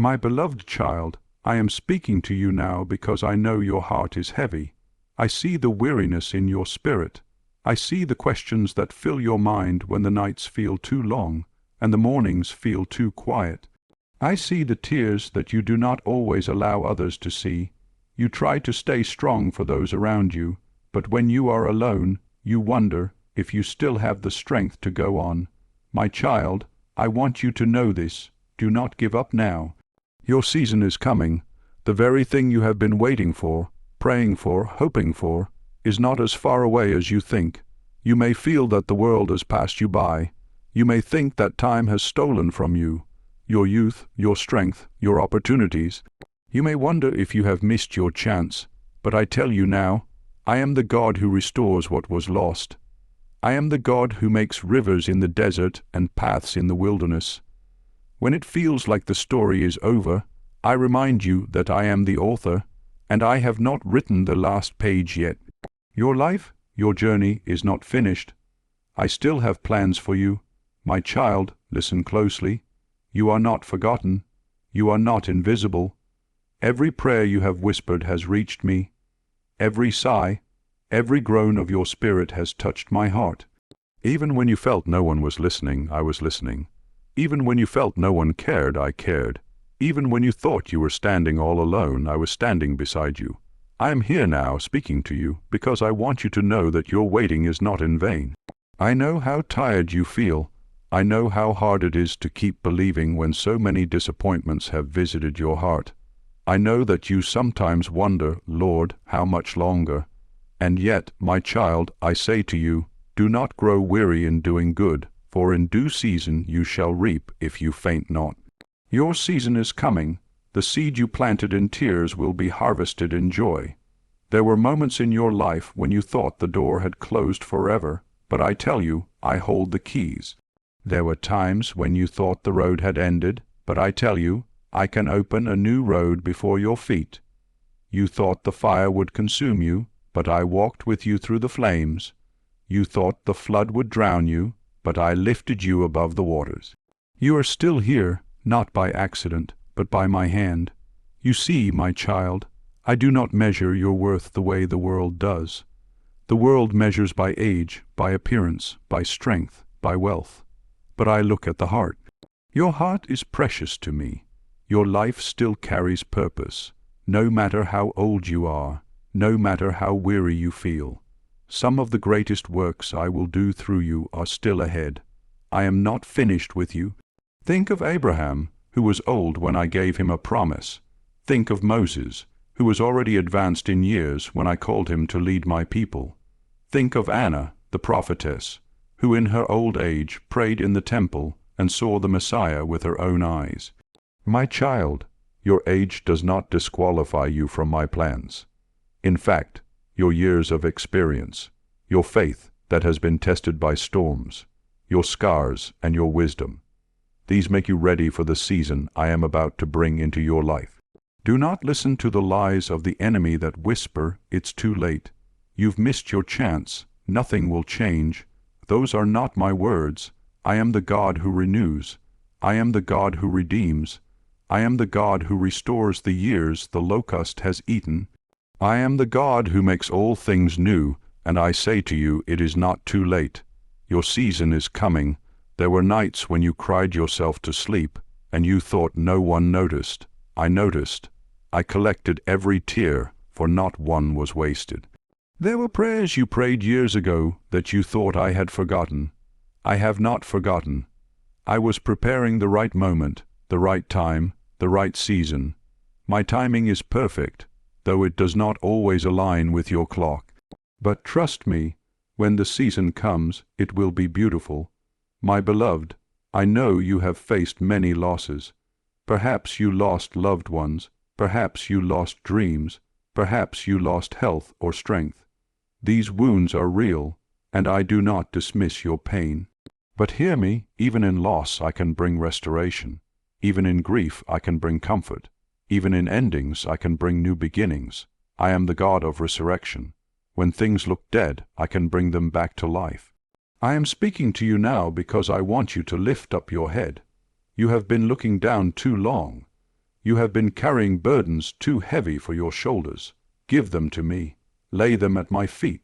My beloved child, I am speaking to you now because I know your heart is heavy. I see the weariness in your spirit. I see the questions that fill your mind when the nights feel too long and the mornings feel too quiet. I see the tears that you do not always allow others to see. You try to stay strong for those around you, but when you are alone, you wonder if you still have the strength to go on. My child, I want you to know this. Do not give up now. Your season is coming. The very thing you have been waiting for, praying for, hoping for, is not as far away as you think. You may feel that the world has passed you by. You may think that time has stolen from you, your youth, your strength, your opportunities. You may wonder if you have missed your chance, but I tell you now, I am the God who restores what was lost. I am the God who makes rivers in the desert and paths in the wilderness. When it feels like the story is over, I remind you that I am the author, and I have not written the last page yet. Your life, your journey is not finished. I still have plans for you. My child, listen closely. You are not forgotten. You are not invisible. Every prayer you have whispered has reached me. Every sigh, every groan of your spirit has touched my heart. Even when you felt no one was listening, I was listening. Even when you felt no one cared, I cared. Even when you thought you were standing all alone, I was standing beside you. I am here now speaking to you because I want you to know that your waiting is not in vain. I know how tired you feel. I know how hard it is to keep believing when so many disappointments have visited your heart. I know that you sometimes wonder, Lord, how much longer? And yet, my child, I say to you, do not grow weary in doing good, for in due season you shall reap if you faint not. Your season is coming. The seed you planted in tears will be harvested in joy. There were moments in your life when you thought the door had closed forever, but I tell you, I hold the keys. There were times when you thought the road had ended, but I tell you, I can open a new road before your feet. You thought the fire would consume you, but I walked with you through the flames. You thought the flood would drown you, but I lifted you above the waters. You are still here, not by accident, but by my hand. You see, my child, I do not measure your worth the way the world does. The world measures by age, by appearance, by strength, by wealth. But I look at the heart. Your heart is precious to me. Your life still carries purpose, no matter how old you are, no matter how weary you feel. Some of the greatest works I will do through you are still ahead. I am not finished with you. Think of Abraham, who was old when I gave him a promise. Think of Moses, who was already advanced in years when I called him to lead my people. Think of Anna, the prophetess, who in her old age prayed in the temple and saw the Messiah with her own eyes. My child, your age does not disqualify you from my plans. In fact, your years of experience, your faith that has been tested by storms, your scars and your wisdom, these make you ready for the season I am about to bring into your life. Do not listen to the lies of the enemy that whisper, it's too late. You've missed your chance. Nothing will change. Those are not my words. I am the God who renews. I am the God who redeems. I am the God who restores the years the locust has eaten. I am the God who makes all things new, and I say to you, it is not too late. Your season is coming. There were nights when you cried yourself to sleep, and you thought no one noticed. I noticed. I collected every tear, for not one was wasted. There were prayers you prayed years ago that you thought I had forgotten. I have not forgotten. I was preparing the right moment, the right time, the right season. My timing is perfect, though it does not always align with your clock. But trust me, when the season comes, it will be beautiful. My beloved, I know you have faced many losses. Perhaps you lost loved ones. Perhaps you lost dreams. Perhaps you lost health or strength. These wounds are real, and I do not dismiss your pain. But hear me, even in loss I can bring restoration. Even in grief I can bring comfort. Even in endings I can bring new beginnings. I am the God of resurrection. When things look dead, I can bring them back to life. I am speaking to you now because I want you to lift up your head. You have been looking down too long. You have been carrying burdens too heavy for your shoulders. Give them to me. Lay them at my feet.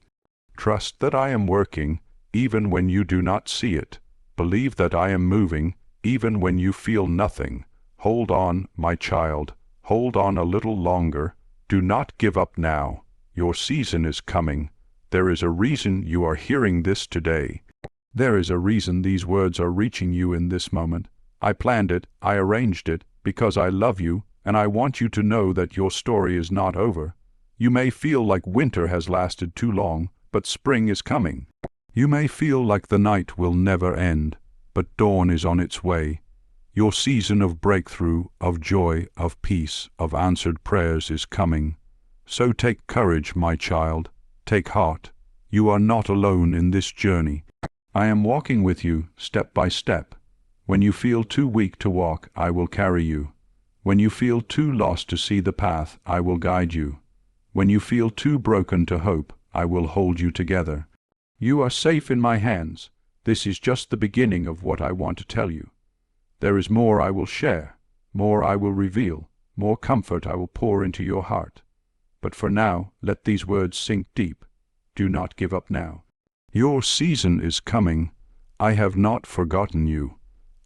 Trust that I am working, even when you do not see it. Believe that I am moving, even when you feel nothing. Hold on, my child. Hold on a little longer. Do not give up now. Your season is coming. There is a reason you are hearing this today. There is a reason these words are reaching you in this moment. I planned it, I arranged it, because I love you, and I want you to know that your story is not over. You may feel like winter has lasted too long, but spring is coming. You may feel like the night will never end, but dawn is on its way. Your season of breakthrough, of joy, of peace, of answered prayers is coming. So take courage, my child. Take heart. You are not alone in this journey. I am walking with you, step by step. When you feel too weak to walk, I will carry you. When you feel too lost to see the path, I will guide you. When you feel too broken to hope, I will hold you together. You are safe in my hands. This is just the beginning of what I want to tell you. There is more I will share, more I will reveal, more comfort I will pour into your heart. But for now, let these words sink deep. Do not give up now. Your season is coming. I have not forgotten you.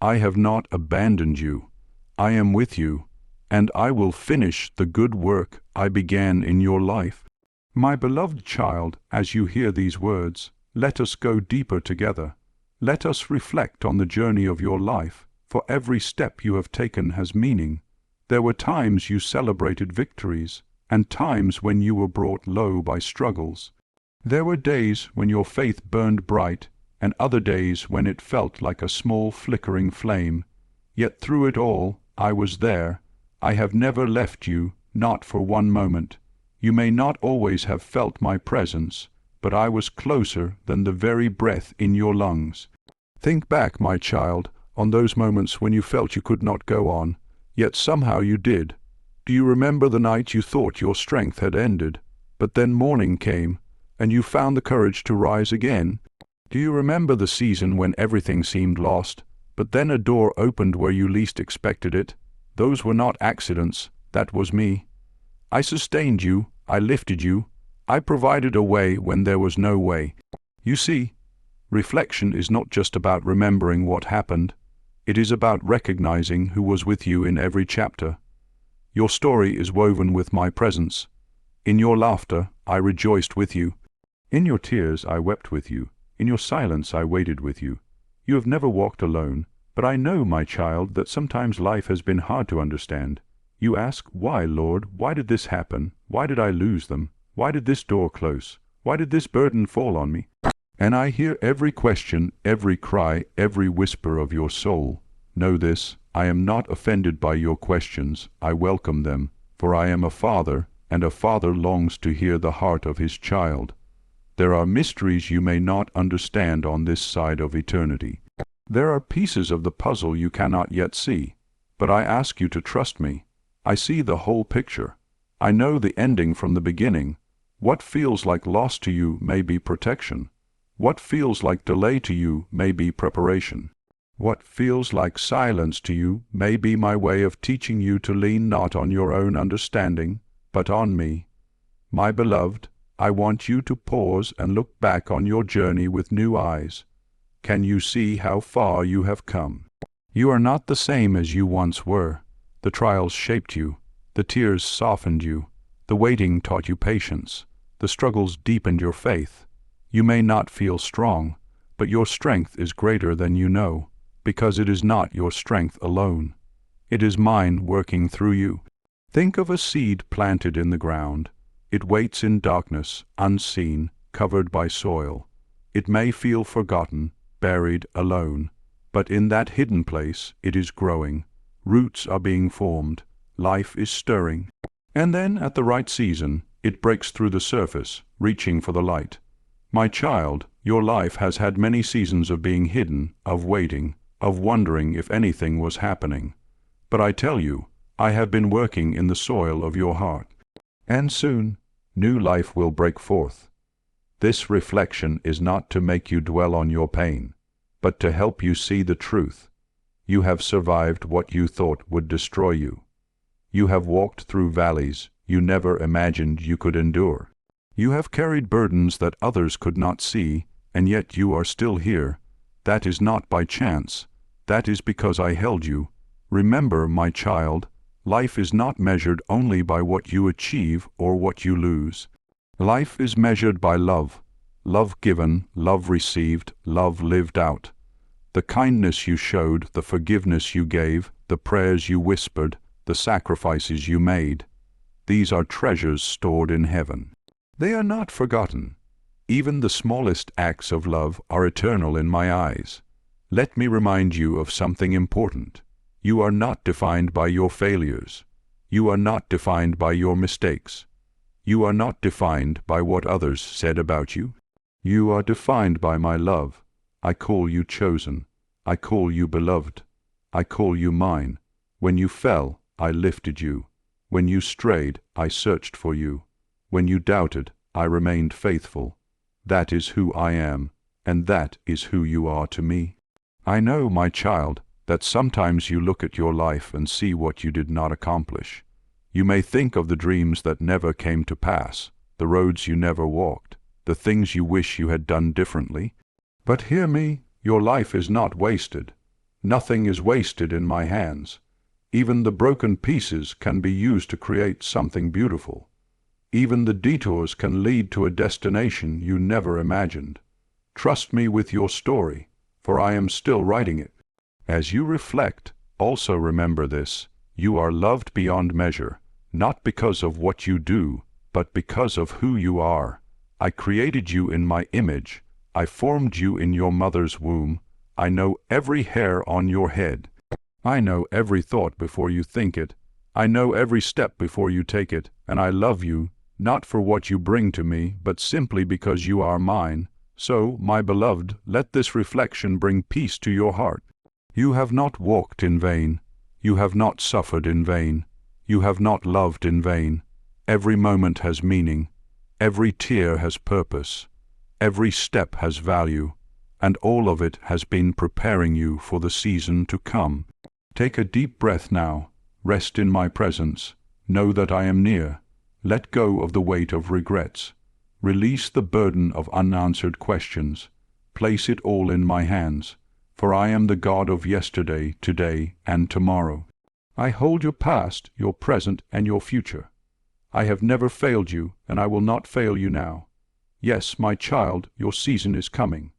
I have not abandoned you. I am with you, and I will finish the good work I began in your life. My beloved child, as you hear these words, let us go deeper together. Let us reflect on the journey of your life, for every step you have taken has meaning. There were times you celebrated victories, and times when you were brought low by struggles. There were days when your faith burned bright, and other days when it felt like a small flickering flame. Yet through it all, I was there. I have never left you, not for one moment. You may not always have felt my presence, but I was closer than the very breath in your lungs. Think back, my child, on those moments when you felt you could not go on, yet somehow you did. Do you remember the night you thought your strength had ended, but then morning came, and you found the courage to rise again? Do you remember the season when everything seemed lost, but then a door opened where you least expected it? Those were not accidents. That was me. I sustained you. I lifted you. I provided a way when there was no way. You see, reflection is not just about remembering what happened. It is about recognizing who was with you in every chapter. Your story is woven with my presence. In your laughter, I rejoiced with you. In your tears, I wept with you. In your silence, I waited with you. You have never walked alone, but I know, my child, that sometimes life has been hard to understand. You ask, why, Lord? Why did this happen? Why did I lose them? Why did this door close? Why did this burden fall on me? And I hear every question, every cry, every whisper of your soul. Know this, I am not offended by your questions. I welcome them, for I am a father, and a father longs to hear the heart of his child. There are mysteries you may not understand on this side of eternity. There are pieces of the puzzle you cannot yet see, but I ask you to trust me. I see the whole picture. I know the ending from the beginning. What feels like loss to you may be protection. What feels like delay to you may be preparation. What feels like silence to you may be my way of teaching you to lean not on your own understanding, but on me. My beloved, I want you to pause and look back on your journey with new eyes. Can you see how far you have come? You are not the same as you once were. The trials shaped you. The tears softened you. The waiting taught you patience. The struggles deepened your faith. You may not feel strong, but your strength is greater than you know, because it is not your strength alone. It is mine working through you. Think of a seed planted in the ground. It waits in darkness, unseen, covered by soil. It may feel forgotten, buried, alone, but in that hidden place it is growing. Roots are being formed. Life is stirring. And then, at the right season, it breaks through the surface, reaching for the light. My child, your life has had many seasons of being hidden, of waiting, of wondering if anything was happening. But I tell you, I have been working in the soil of your heart. And soon, new life will break forth. This reflection is not to make you dwell on your pain, but to help you see the truth. You have survived what you thought would destroy you. You have walked through valleys you never imagined you could endure. You have carried burdens that others could not see, and yet you are still here. That is not by chance. That is because I held you. Remember, my child, life is not measured only by what you achieve or what you lose. Life is measured by love. Love given, love received, love lived out. The kindness you showed, the forgiveness you gave, the prayers you whispered, the sacrifices you made. These are treasures stored in heaven. They are not forgotten. Even the smallest acts of love are eternal in my eyes. Let me remind you of something important. You are not defined by your failures. You are not defined by your mistakes. You are not defined by what others said about you. You are defined by my love. I call you chosen. I call you beloved. I call you mine. When you fell, I lifted you. When you strayed, I searched for you. When you doubted, I remained faithful. That is who I am, and that is who you are to me. I know, my child, that sometimes you look at your life and see what you did not accomplish. You may think of the dreams that never came to pass, the roads you never walked, the things you wish you had done differently. But hear me, your life is not wasted. Nothing is wasted in my hands. Even the broken pieces can be used to create something beautiful. Even the detours can lead to a destination you never imagined. Trust me with your story, for I am still writing it. As you reflect, also remember this: you are loved beyond measure, not because of what you do, but because of who you are. I created you in my image. I formed you in your mother's womb. I know every hair on your head. I know every thought before you think it. I know every step before you take it, and I love you, not for what you bring to me, but simply because you are mine. So, my beloved, let this reflection bring peace to your heart. You have not walked in vain. You have not suffered in vain. You have not loved in vain. Every moment has meaning. Every tear has purpose. Every step has value, and all of it has been preparing you for the season to come. Take a deep breath now. Rest in my presence. Know that I am near. Let go of the weight of regrets. Release the burden of unanswered questions. Place it all in my hands, for I am the God of yesterday, today, and tomorrow. I hold your past, your present, and your future. I have never failed you, and I will not fail you now. Yes, my child, your season is coming.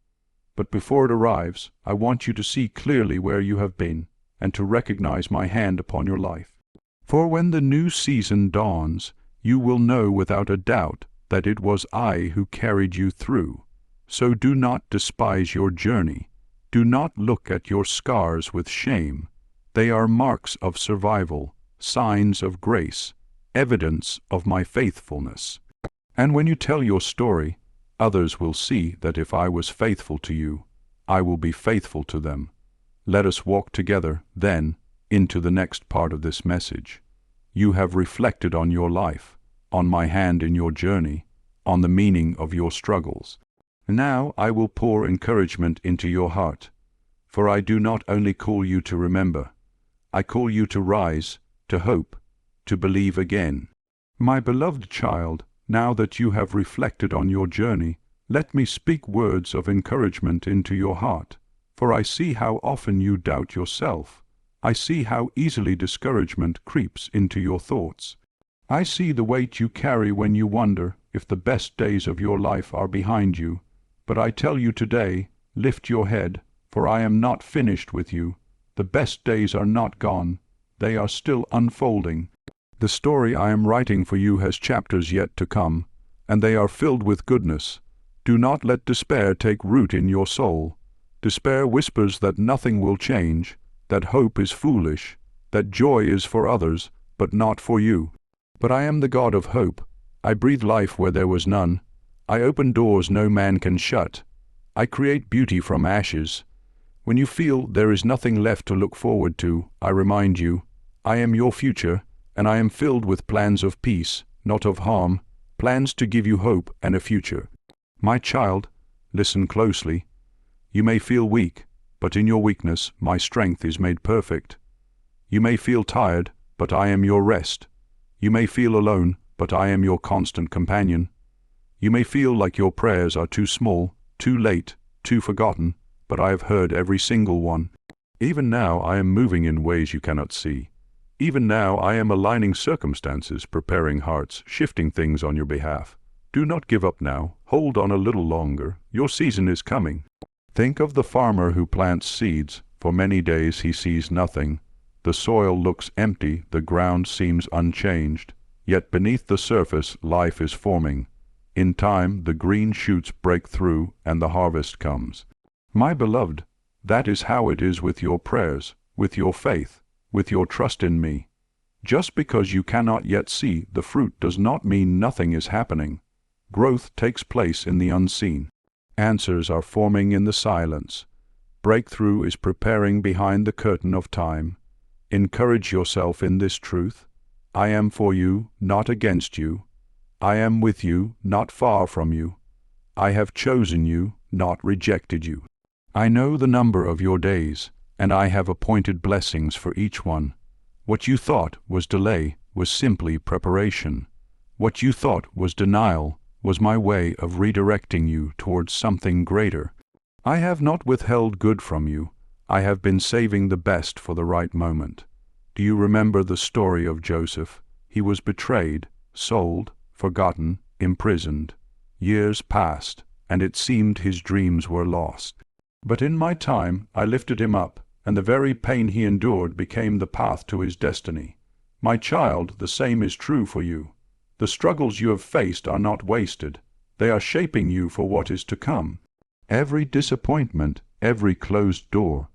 But before it arrives, I want you to see clearly where you have been, and to recognize my hand upon your life. For when the new season dawns, you will know without a doubt that it was I who carried you through. So do not despise your journey. Do not look at your scars with shame. They are marks of survival, signs of grace, evidence of my faithfulness. And when you tell your story, others will see that if I was faithful to you, I will be faithful to them. Let us walk together, then, into the next part of this message. You have reflected on your life, on my hand in your journey, on the meaning of your struggles. Now I will pour encouragement into your heart, for I do not only call you to remember, I call you to rise, to hope, to believe again. My beloved child, now that you have reflected on your journey, let me speak words of encouragement into your heart, for I see how often you doubt yourself. I see how easily discouragement creeps into your thoughts. I see the weight you carry when you wonder if the best days of your life are behind you. But I tell you today, lift your head, for I am not finished with you. The best days are not gone. They are still unfolding. The story I am writing for you has chapters yet to come, and they are filled with goodness. Do not let despair take root in your soul. Despair whispers that nothing will change, that hope is foolish, that joy is for others, but not for you. But I am the God of hope. I breathe life where there was none. I open doors no man can shut. I create beauty from ashes. When you feel there is nothing left to look forward to, I remind you, I am your future, and I am filled with plans of peace, not of harm, plans to give you hope and a future. My child, listen closely. You may feel weak, but in your weakness my strength is made perfect. You may feel tired, but I am your rest. You may feel alone, but I am your constant companion. You may feel like your prayers are too small, too late, too forgotten, but I have heard every single one. Even now I am moving in ways you cannot see. Even now I am aligning circumstances, preparing hearts, shifting things on your behalf. Do not give up now. Hold on a little longer. Your season is coming. Think of the farmer who plants seeds. For many days he sees nothing. The soil looks empty, the ground seems unchanged. Yet beneath the surface life is forming. In time the green shoots break through and the harvest comes. My beloved, that is how it is with your prayers, with your faith, with your trust in me. Just because you cannot yet see the fruit does not mean nothing is happening. Growth takes place in the unseen. Answers are forming in the silence. Breakthrough is preparing behind the curtain of time. Encourage yourself in this truth. I am for you, not against you. I am with you, not far from you. I have chosen you, not rejected you. I know the number of your days, and I have appointed blessings for each one. What you thought was delay was simply preparation. What you thought was denial was my way of redirecting you towards something greater. I have not withheld good from you. I have been saving the best for the right moment. Do you remember the story of Joseph? He was betrayed, sold, forgotten, imprisoned. Years passed, and it seemed his dreams were lost. But in my time I lifted him up, and the very pain he endured became the path to his destiny. My child, the same is true for you. The struggles you have faced are not wasted. They are shaping you for what is to come. Every disappointment, every closed door,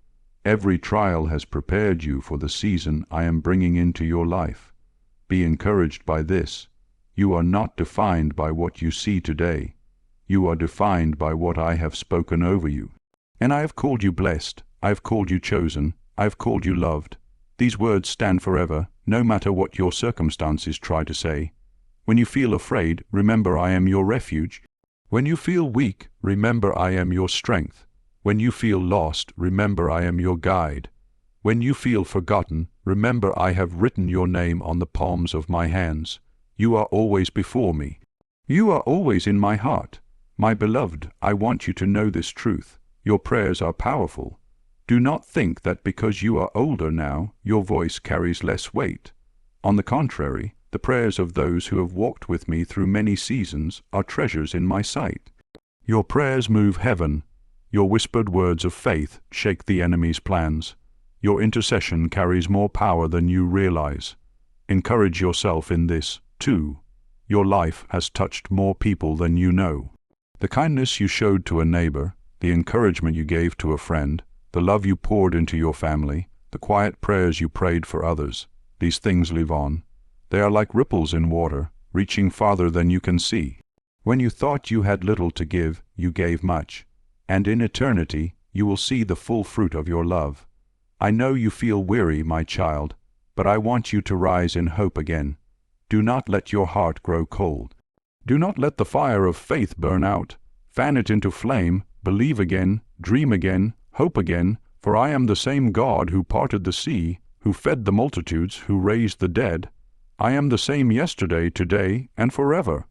every trial has prepared you for the season I am bringing into your life. Be encouraged by this. You are not defined by what you see today. You are defined by what I have spoken over you. And I have called you blessed. I have called you chosen. I have called you loved. These words stand forever, no matter what your circumstances try to say. When you feel afraid, remember I am your refuge. When you feel weak, remember I am your strength. When you feel lost, remember I am your guide. When you feel forgotten, remember I have written your name on the palms of my hands. You are always before me. You are always in my heart. My beloved, I want you to know this truth. Your prayers are powerful. Do not think that because you are older now, your voice carries less weight. On the contrary, the prayers of those who have walked with me through many seasons are treasures in my sight. Your prayers move heaven. Your whispered words of faith shake the enemy's plans. Your intercession carries more power than you realize. Encourage yourself in this, too. Your life has touched more people than you know. The kindness you showed to a neighbor, the encouragement you gave to a friend, the love you poured into your family, the quiet prayers you prayed for others, these things live on. They are like ripples in water, reaching farther than you can see. When you thought you had little to give, you gave much. And in eternity, you will see the full fruit of your love. I know you feel weary, my child, but I want you to rise in hope again. Do not let your heart grow cold. Do not let the fire of faith burn out. Fan it into flame, believe again, dream again, hope again, for I am the same God who parted the sea, who fed the multitudes, who raised the dead. I am the same yesterday, today, and forever.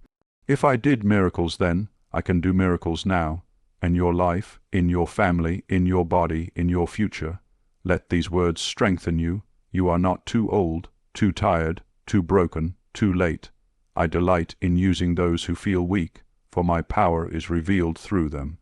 If I did miracles then, I can do miracles now, in your life, in your family, in your body, in your future. Let these words strengthen you. You are not too old, too tired, too broken, too late. I delight in using those who feel weak, for my power is revealed through them.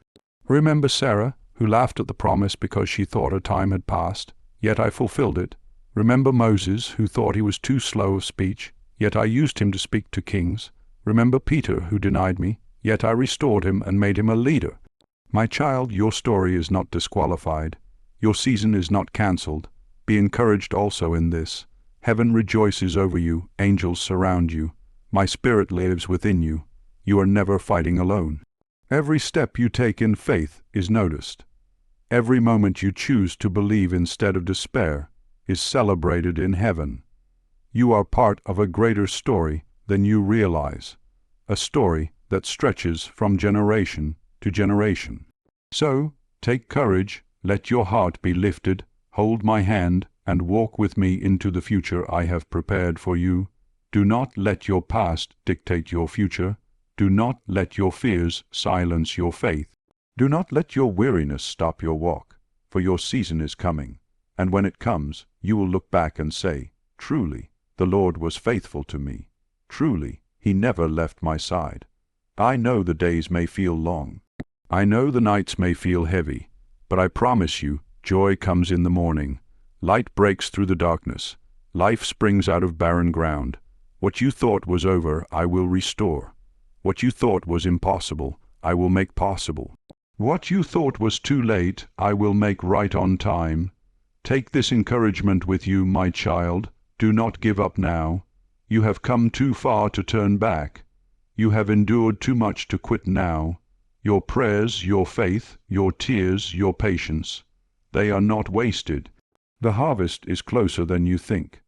Remember Sarah, who laughed at the promise because she thought her time had passed, yet I fulfilled it. Remember Moses, who thought he was too slow of speech, yet I used him to speak to kings. Remember Peter, who denied me, yet I restored him and made him a leader. My child, your story is not disqualified. Your season is not cancelled. Be encouraged also in this. Heaven rejoices over you, angels surround you. My spirit lives within you. You are never fighting alone. Every step you take in faith is noticed. Every moment you choose to believe instead of despair is celebrated in heaven. You are part of a greater story than you realize, a story that stretches from generation to generation. So, take courage, let your heart be lifted, hold my hand, and walk with me into the future I have prepared for you. Do not let your past dictate your future. Do not let your fears silence your faith. Do not let your weariness stop your walk, for your season is coming, and when it comes, you will look back and say, "Truly, the Lord was faithful to me. Truly, He never left my side." I know the days may feel long. I know the nights may feel heavy, but I promise you, joy comes in the morning. Light breaks through the darkness. Life springs out of barren ground. What you thought was over, I will restore. What you thought was impossible, I will make possible. What you thought was too late, I will make right on time. Take this encouragement with you, my child. Do not give up now. You have come too far to turn back. You have endured too much to quit now. Your prayers, your faith, your tears, your patience, they are not wasted. The harvest is closer than you think.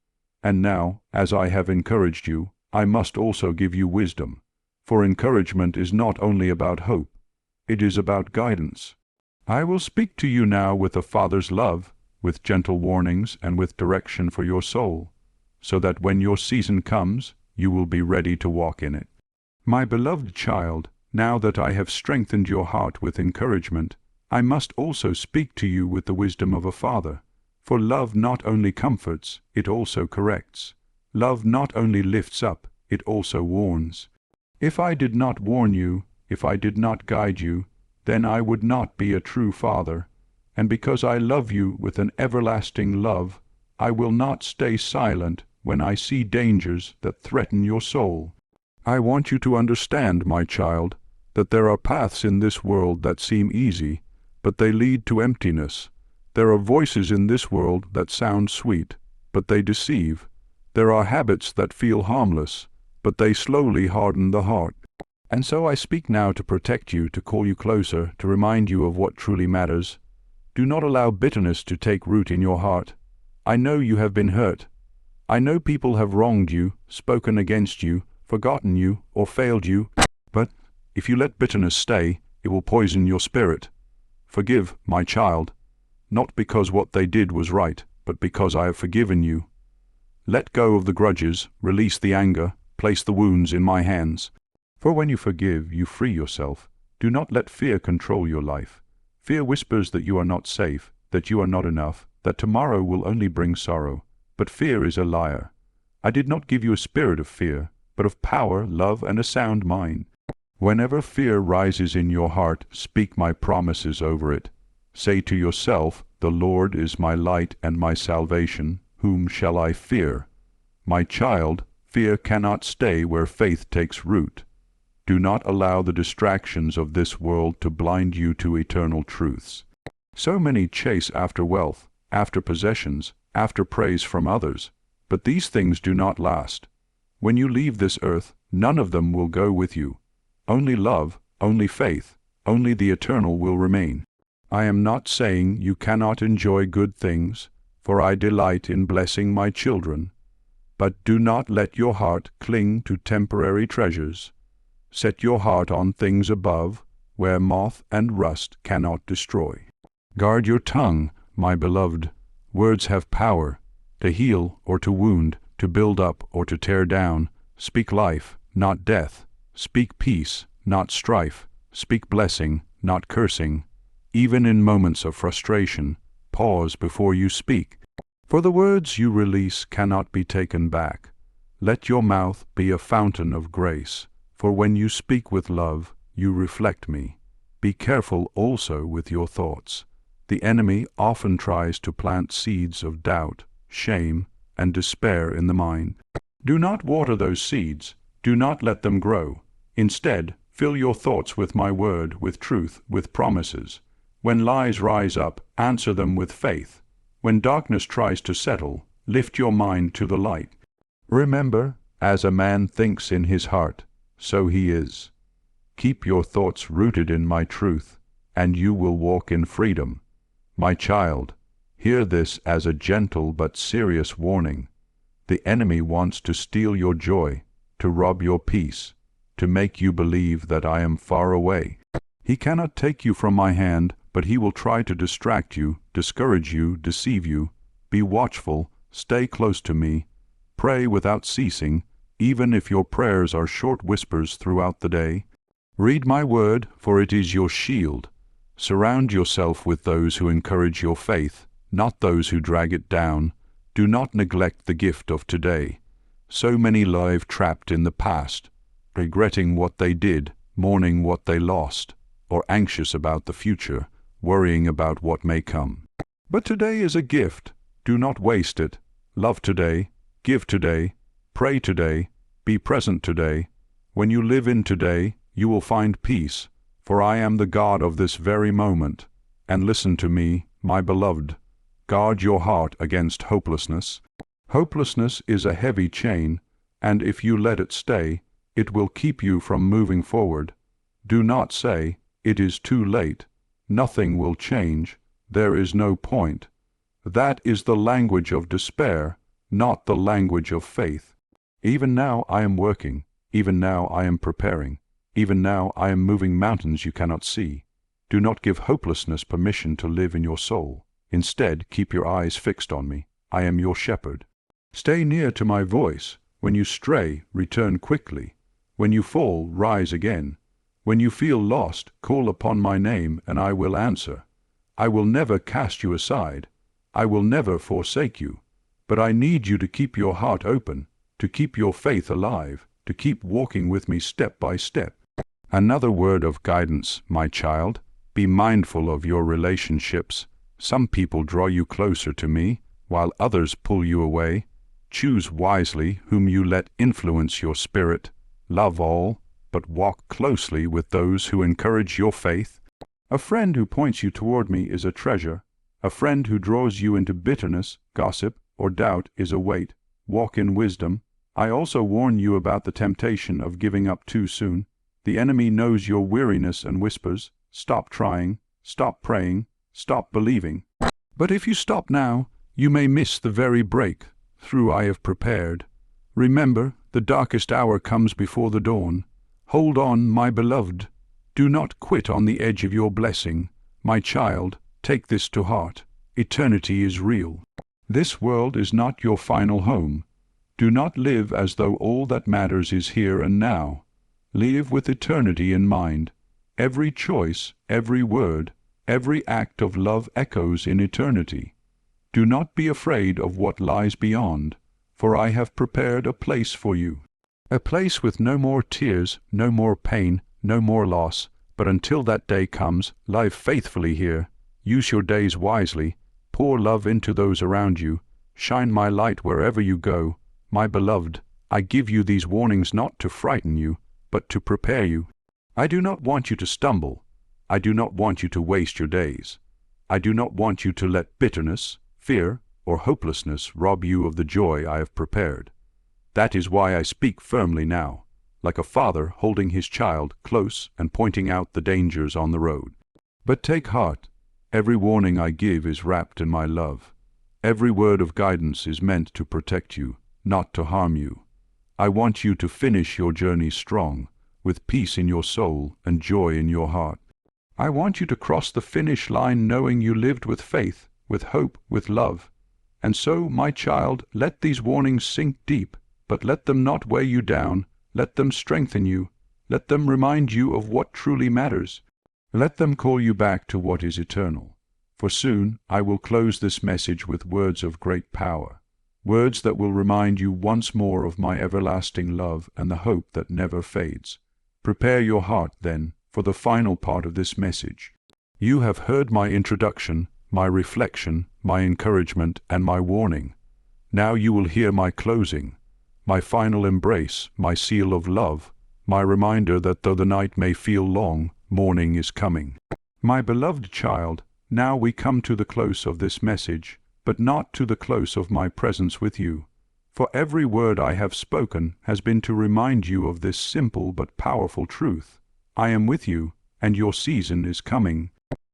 And now, as I have encouraged you, I must also give you wisdom. For encouragement is not only about hope, it is about guidance. I will speak to you now with a father's love, with gentle warnings and with direction for your soul, so that when your season comes, you will be ready to walk in it. My beloved child, now that I have strengthened your heart with encouragement, I must also speak to you with the wisdom of a father. For love not only comforts, it also corrects. Love not only lifts up, it also warns. If I did not warn you, if I did not guide you, then I would not be a true father. And because I love you with an everlasting love, I will not stay silent when I see dangers that threaten your soul. I want you to understand, my child, that there are paths in this world that seem easy, but they lead to emptiness. There are voices in this world that sound sweet, but they deceive. There are habits that feel harmless, but they slowly harden the heart. And so I speak now to protect you, to call you closer, to remind you of what truly matters. Do not allow bitterness to take root in your heart. I know you have been hurt. I know people have wronged you, spoken against you, forgotten you, or failed you, but if you let bitterness stay, it will poison your spirit. Forgive, my child, not because what they did was right, but because I have forgiven you. Let go of the grudges, release the anger, place the wounds in my hands. For when you forgive, you free yourself. Do not let fear control your life. Fear whispers that you are not safe, that you are not enough, that tomorrow will only bring sorrow. But fear is a liar. I did not give you a spirit of fear, but of power, love, and a sound mind. Whenever fear rises in your heart, speak my promises over it. Say to yourself, "The Lord is my light and my salvation. Whom shall I fear?" My child, fear cannot stay where faith takes root. Do not allow the distractions of this world to blind you to eternal truths. So many chase after wealth, after possessions, after praise from others, but these things do not last. When you leave this earth, none of them will go with you. Only love, only faith, only the eternal will remain. I am not saying you cannot enjoy good things, for I delight in blessing my children. But do not let your heart cling to temporary treasures. Set your heart on things above, where moth and rust cannot destroy. Guard your tongue, my beloved. Words have power, to heal or to wound, to build up or to tear down. Speak life, not death. Speak peace, not strife. Speak blessing, not cursing. Even in moments of frustration, pause before you speak. For the words you release cannot be taken back. Let your mouth be a fountain of grace, for when you speak with love, you reflect me. Be careful also with your thoughts. The enemy often tries to plant seeds of doubt, shame, and despair in the mind. Do not water those seeds. Do not let them grow. Instead, fill your thoughts with my word, with truth, with promises. When lies rise up, answer them with faith. When darkness tries to settle, lift your mind to the light. Remember, as a man thinks in his heart, so he is. Keep your thoughts rooted in my truth, and you will walk in freedom. My child, hear this as a gentle but serious warning. The enemy wants to steal your joy, to rob your peace, to make you believe that I am far away. He cannot take you from my hand, but he will try to distract you, discourage you, deceive you. Be watchful, stay close to me, pray without ceasing, even if your prayers are short whispers throughout the day. Read my word, for it is your shield. Surround yourself with those who encourage your faith, not those who drag it down. Do not neglect the gift of today. So many live trapped in the past, regretting what they did, mourning what they lost, or anxious about the future, worrying about what may come. But today is a gift. Do not waste it. Love today, give today, pray today, be present today. When you live in today, you will find peace, for I am the God of this very moment. And listen to me, my beloved. Guard your heart against hopelessness. Hopelessness is a heavy chain, and if you let it stay, it will keep you from moving forward. Do not say, "It is too late. Nothing will change. There is no point." That is the language of despair, not the language of faith. Even now I am working. Even now I am preparing. Even now I am moving mountains you cannot see. Do not give hopelessness permission to live in your soul. Instead, keep your eyes fixed on me. I am your shepherd. Stay near to my voice. When you stray, return quickly. When you fall, rise again. When you feel lost, call upon my name, and I will answer. I will never cast you aside. I will never forsake you. But I need you to keep your heart open, to keep your faith alive, to keep walking with me step by step. Another word of guidance, my child. Be mindful of your relationships. Some people draw you closer to me, while others pull you away. Choose wisely whom you let influence your spirit. Love all, but walk closely with those who encourage your faith. A friend who points you toward me is a treasure. A friend who draws you into bitterness, gossip, or doubt is a weight. Walk in wisdom. I also warn you about the temptation of giving up too soon. The enemy knows your weariness and whispers, "Stop trying, stop praying, stop believing." But if you stop now, you may miss the very breakthrough I have prepared. Remember, the darkest hour comes before the dawn. Hold on, my beloved. Do not quit on the edge of your blessing. My child, take this to heart. Eternity is real. This world is not your final home. Do not live as though all that matters is here and now. Live with eternity in mind. Every choice, every word, every act of love echoes in eternity. Do not be afraid of what lies beyond, for I have prepared a place for you. A place with no more tears, no more pain, no more loss. But until that day comes, live faithfully here. Use your days wisely. Pour love into those around you. Shine my light wherever you go. My beloved, I give you these warnings not to frighten you, but to prepare you. I do not want you to stumble. I do not want you to waste your days. I do not want you to let bitterness, fear, or hopelessness rob you of the joy I have prepared. That is why I speak firmly now, like a father holding his child close and pointing out the dangers on the road. But take heart. Every warning I give is wrapped in my love. Every word of guidance is meant to protect you, not to harm you. I want you to finish your journey strong, with peace in your soul and joy in your heart. I want you to cross the finish line knowing you lived with faith, with hope, with love. And so, my child, let these warnings sink deep, but let them not weigh you down. Let them strengthen you. Let them remind you of what truly matters. Let them call you back to what is eternal. For soon I will close this message with words of great power, words that will remind you once more of my everlasting love and the hope that never fades. Prepare your heart, then, for the final part of this message. You have heard my introduction, my reflection, my encouragement, and my warning. Now you will hear my closing, my final embrace, my seal of love, my reminder that though the night may feel long, morning is coming. My beloved child, now we come to the close of this message, but not to the close of my presence with you. For every word I have spoken has been to remind you of this simple but powerful truth. I am with you, and your season is coming.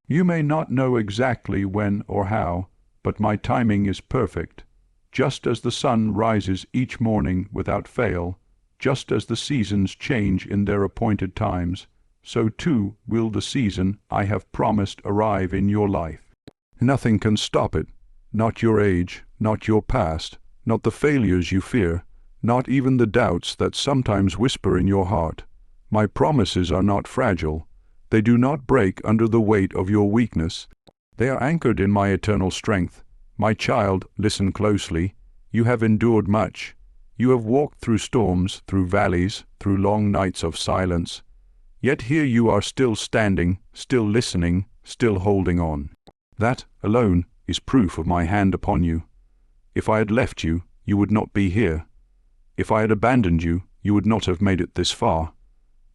You may not know exactly when or how, but my timing is perfect. Just as the sun rises each morning without fail, just as the seasons change in their appointed times, so too will the season I have promised arrive in your life. Nothing can stop it. not your age, not your past, not the failures you fear, not even the doubts that sometimes whisper in your heart. My promises are not fragile. They do not break under the weight of your weakness. They are anchored in my eternal strength. My child, listen closely. You have endured much. You have walked through storms, through valleys, through long nights of silence. Yet here you are still standing, still listening, still holding on. That, alone, is proof of my hand upon you. If I had left you, you would not be here. If I had abandoned you, you would not have made it this far.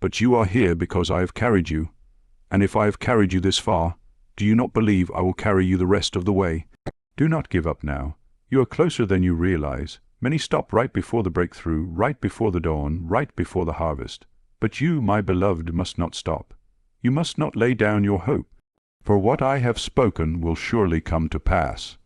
But you are here because I have carried you. And if I have carried you this far, do you not believe I will carry you the rest of the way? Do not give up now. You are closer than you realize. Many stop right before the breakthrough, right before the dawn, right before the harvest. But you, my beloved, must not stop. You must not lay down your hope. For what I have spoken will surely come to pass.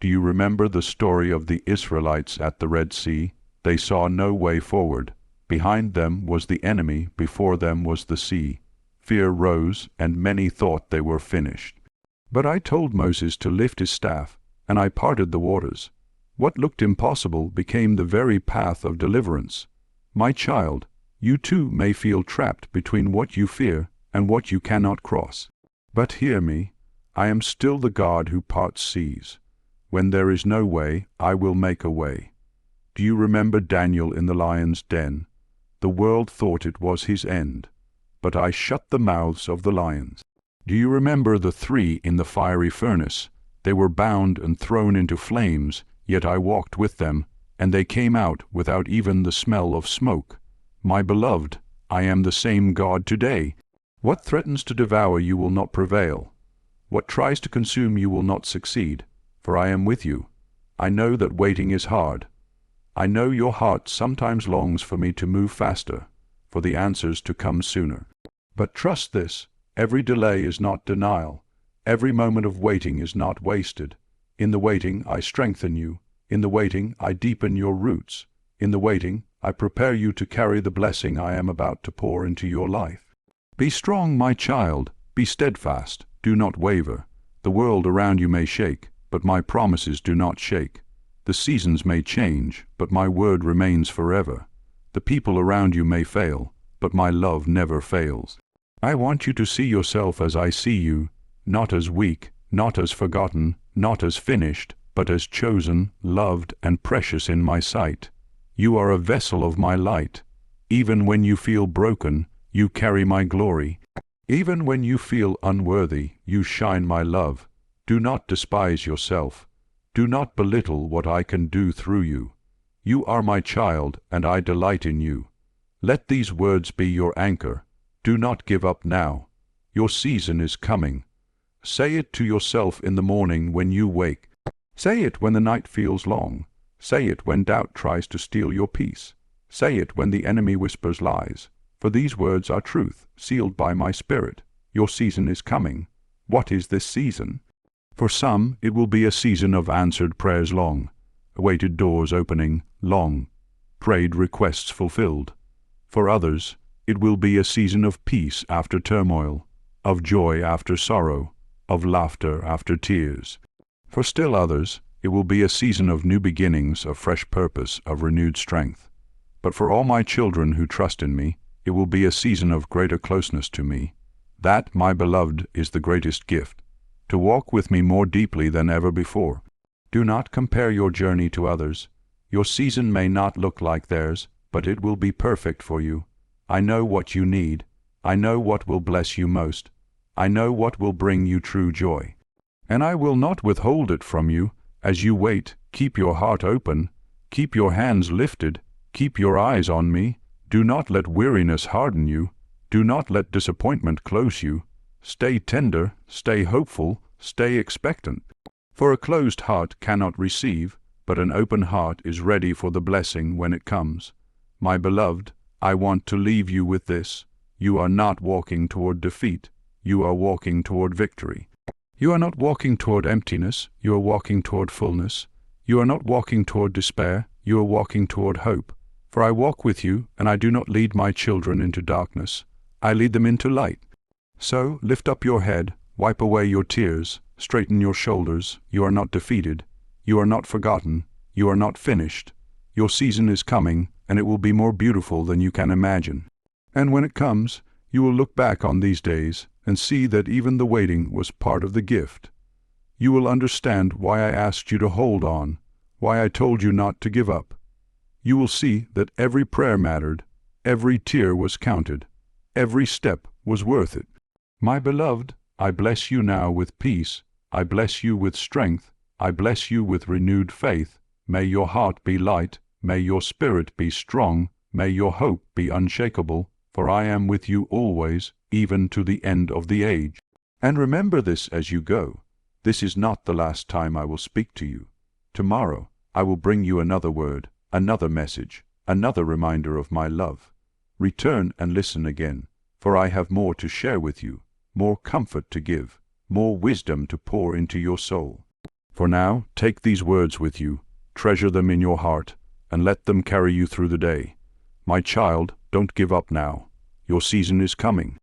Do you remember the story of the Israelites at the Red Sea? They saw no way forward. Behind them was the enemy, before them was the sea. Fear rose, and many thought they were finished. But I told Moses to lift his staff, and I parted the waters. What looked impossible became the very path of deliverance. My child, you too may feel trapped between what you fear and what you cannot cross. But hear me, I am still the God who parts seas. When there is no way, I will make a way. Do you remember Daniel in the lion's den? The world thought it was his end, but I shut the mouths of the lions. Do you remember the 3 in the fiery furnace? They were bound and thrown into flames, yet I walked with them, and they came out without even the smell of smoke. My beloved, I am the same God today. What threatens to devour you will not prevail. What tries to consume you will not succeed, for I am with you. I know that waiting is hard. I know your heart sometimes longs for me to move faster, for the answers to come sooner. But trust this, every delay is not denial. Every moment of waiting is not wasted. In the waiting I strengthen you. In the waiting I deepen your roots. In the waiting I prepare you to carry the blessing I am about to pour into your life. Be strong, my child. Be steadfast. Do not waver. The world around you may shake, but my promises do not shake. The seasons may change, but my word remains forever. The people around you may fail, but my love never fails. I want you to see yourself as I see you, not as weak, not as forgotten, not as finished, but as chosen, loved, and precious in my sight. You are a vessel of my light. Even when you feel broken, you carry my glory. Even when you feel unworthy, you shine my love. Do not despise yourself. Do not belittle what I can do through you. You are my child, and I delight in you. Let these words be your anchor. Do not give up now. Your season is coming. Say it to yourself in the morning when you wake. Say it when the night feels long. Say it when doubt tries to steal your peace. Say it when the enemy whispers lies. For these words are truth, sealed by my Spirit. Your season is coming. What is this season? For some, it will be a season of answered prayers long, awaited doors opening long, prayed requests fulfilled. For others, it will be a season of peace after turmoil, of joy after sorrow, of laughter after tears. For still others, it will be a season of new beginnings, of fresh purpose, of renewed strength. But for all my children who trust in me, it will be a season of greater closeness to me. That, my beloved, is the greatest gift, to walk with me more deeply than ever before. Do not compare your journey to others. Your season may not look like theirs, but it will be perfect for you. I know what you need. I know what will bless you most. I know what will bring you true joy. And I will not withhold it from you. As you wait, keep your heart open. Keep your hands lifted. Keep your eyes on me. Do not let weariness harden you. Do not let disappointment close you. Stay tender, stay hopeful, stay expectant. For a closed heart cannot receive, but an open heart is ready for the blessing when it comes. My beloved, I want to leave you with this. You are not walking toward defeat. You are walking toward victory. You are not walking toward emptiness. You are walking toward fullness. You are not walking toward despair. You are walking toward hope. For I walk with you, and I do not lead my children into darkness. I lead them into light. So lift up your head, wipe away your tears, straighten your shoulders. You are not defeated. You are not forgotten. You are not finished. Your season is coming, and it will be more beautiful than you can imagine. And when it comes, you will look back on these days and see that even the waiting was part of the gift. You will understand why I asked you to hold on, why I told you not to give up. You will see that every prayer mattered, every tear was counted, every step was worth it. My beloved, I bless you now with peace, I bless you with strength, I bless you with renewed faith. May your heart be light, may your spirit be strong, may your hope be unshakable, for I am with you always, even to the end of the age. And remember this as you go. This is not the last time I will speak to you. Tomorrow I will bring you another word, another message, another reminder of my love. Return and listen again, for I have more to share with you, more comfort to give, more wisdom to pour into your soul. For now, take these words with you, treasure them in your heart, and let them carry you through the day. My child, don't give up now. Your season is coming.